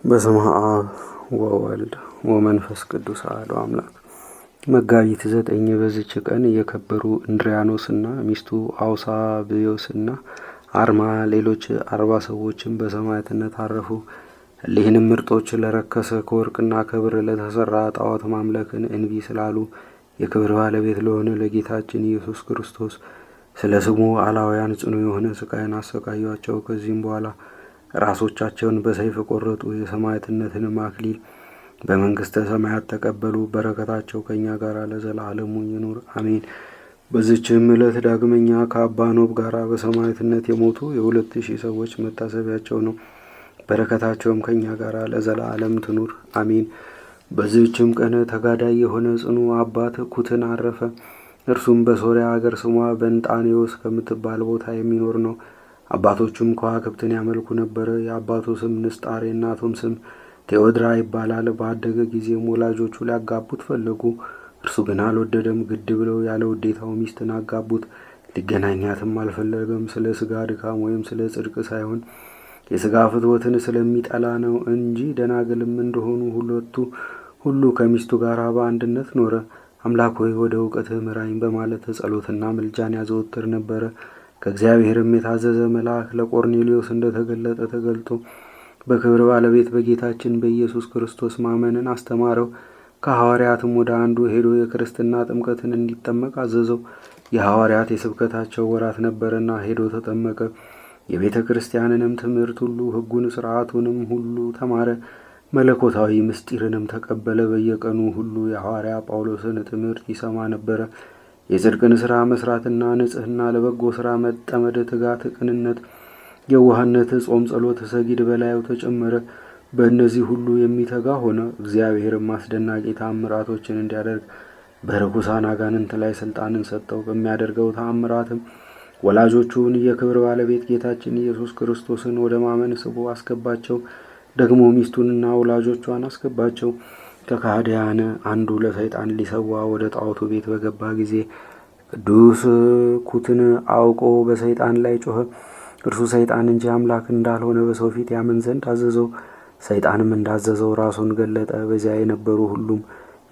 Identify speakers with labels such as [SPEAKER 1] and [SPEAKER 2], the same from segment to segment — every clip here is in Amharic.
[SPEAKER 1] በስመ አብ ወወልድ ወመንፈስ ቅዱስ አሐዱ አምላክ። መጋቢት 9 በዚች ቀን የከበሩ እንድሪያኖስና ሚስቱ አውሳብዮስና አርማ ሌሎች 40 ሰዎችም በሰማዕትነት አረፉ። እሊህንም ምርጦች ለረከሰ ከወርቅና ከብር ለተሰራ ጣዖት ማምለክን እንቢ ስላሉ የክብር ባለቤት ለሆነ ለጌታችን ኢየሱስ ክርስቶስ ስለ ስሙ አላውያን ጽኑ የሆነ ስቃይን አሰቃዩአቸው። ከዚህም በኋላ ራሶቻቸውን በሰይፍ ቆረጡ። የሰማዕትነትንም አክሊል በመንግሥተ ሰማያት ተቀበሉ። በረከታቸው ከእኛ ጋር ለዘላለሙ ይኑር አሜን። በዚችም ዕለት ዳግመኛ ከአባ ኖብ ጋር በሰማዕትነት የሞቱ የ2000 ሰዎች መታሰቢያቸው ነው። በረከታቸውም ከእኛ ጋር ለዘላለም ትኑር አሜን። በዚህችም ቀን ተጋዳይ የሆነ ጽኑ አባት ኩትን አረፈ። እርሱም በሶርያ አገር ስሟ በንጣኔዎስ ከምትባል ቦታ የሚኖር ነው። አባቶቹም ከዋክብትን ያመልኩ ነበረ። የአባቱ ስም ንስጣር የእናቱም ስም ቴዎድራ ይባላል። ባደገ ጊዜም ወላጆቹ ሊያጋቡት ፈለጉ። እርሱ ግን አልወደደም። ግድ ብለው ያለ ውዴታው ሚስትን አጋቡት። ሊገናኛትም አልፈለገም። ስለ ሥጋ ድካም ወይም ስለ ጽድቅ ሳይሆን የሥጋ ፍትወትን ስለሚጠላ ነው እንጂ ደናግልም እንደሆኑ ሁሉ ከሚስቱ ጋር በአንድነት ኖረ። አምላክ ሆይ ወደ እውቀትህ ምራኝ በማለት ጸሎትና ምልጃን ያዘወትር ነበረ። ከእግዚአብሔርም የታዘዘ መልአክ ለቆርኔሌዎስ እንደተገለጠ ተገልጦ በክብር ባለቤት በጌታችን በኢየሱስ ክርስቶስ ማመንን አስተማረው። ከሐዋርያትም ወደ አንዱ ሄዶ የክርስትና ጥምቀትን እንዲጠመቅ አዘዘው። የሐዋርያት የስብከታቸው ወራት ነበረና ሄዶ ተጠመቀ። የቤተ ክርስቲያንንም ትምህርት ሁሉ ሕጉን ሥርዓቱንም ሁሉ ተማረ። መለኮታዊ ምስጢርንም ተቀበለ። በየቀኑ ሁሉ የሐዋርያ ጳውሎስን ትምህርት ይሰማ ነበረ። የጽድቅን ሥራ መስራትና ንጽሕና፣ ለበጎ ሥራ መጠመድ፣ ትጋት፣ ቅንነት፣ የዋህነት፣ ጾም፣ ጸሎት፣ ሰጊድ በላዩ ተጨመረ። በእነዚህ ሁሉ የሚተጋ ሆነ። እግዚአብሔርም አስደናቂ ተአምራቶችን እንዲያደርግ በርኩሳን አጋንንት ላይ ሥልጣንን ሰጠው። በሚያደርገው ተአምራትም ወላጆቹን የክብር ባለቤት ጌታችን ኢየሱስ ክርስቶስን ወደ ማመን ስቦ አስገባቸው። ደግሞ ሚስቱንና ወላጆቿን አስገባቸው። ከካህዲያን አንዱ ለሰይጣን ሊሰዋ ወደ ጣዖቱ ቤት በገባ ጊዜ ቅዱስ ኩትን አውቆ በሰይጣን ላይ ጮኸ። እርሱ ሰይጣን እንጂ አምላክ እንዳልሆነ በሰው ፊት ያምን ዘንድ አዘዘው። ሰይጣንም እንዳዘዘው ራሱን ገለጠ። በዚያ የነበሩ ሁሉም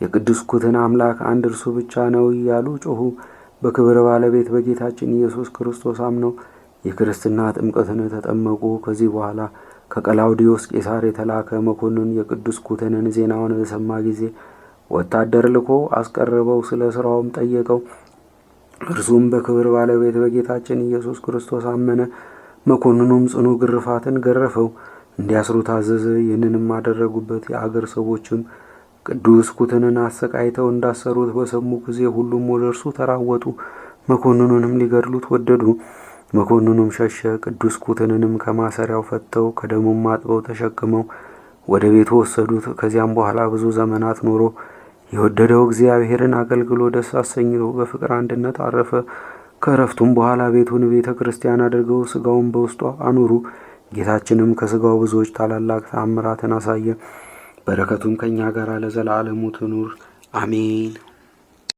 [SPEAKER 1] የቅዱስ ኩትን አምላክ አንድ እርሱ ብቻ ነው እያሉ ጮኹ። በክብር ባለቤት በጌታችን ኢየሱስ ክርስቶስ አምነው የክርስትና ጥምቀትን ተጠመቁ። ከዚህ በኋላ ከቀላውዲዮስ ቄሳር የተላከ መኮንን የቅዱስ ኩትንን ዜናውን በሰማ ጊዜ ወታደር ልኮ አስቀረበው። ስለ ሥራውም ጠየቀው። እርሱም በክብር ባለቤት በጌታችን ኢየሱስ ክርስቶስ አመነ። መኮንኑም ጽኑ ግርፋትን ገረፈው፣ እንዲያስሩት አዘዘ። ይህንንም አደረጉበት። የአገር ሰዎችም ቅዱስ ኩትንን አሰቃይተው እንዳሰሩት በሰሙ ጊዜ ሁሉም ወደ እርሱ ተራወጡ። መኮንኑንም ሊገድሉት ወደዱ። መኮንኑም ሸሸ። ቅዱስ ኩትንንም ከማሰሪያው ፈተው ከደሙም አጥበው ተሸክመው ወደ ቤቱ ወሰዱት። ከዚያም በኋላ ብዙ ዘመናት ኖሮ የወደደው እግዚአብሔርን አገልግሎ ደስ አሰኝቶ በፍቅር አንድነት አረፈ። ከእረፍቱም በኋላ ቤቱን ቤተ ክርስቲያን አድርገው ሥጋውን በውስጧ አኖሩ። ጌታችንም ከሥጋው ብዙዎች ታላላቅ ተአምራትን አሳየ። በረከቱም ከእኛ ጋር ለዘላለሙ ትኑር አሜን።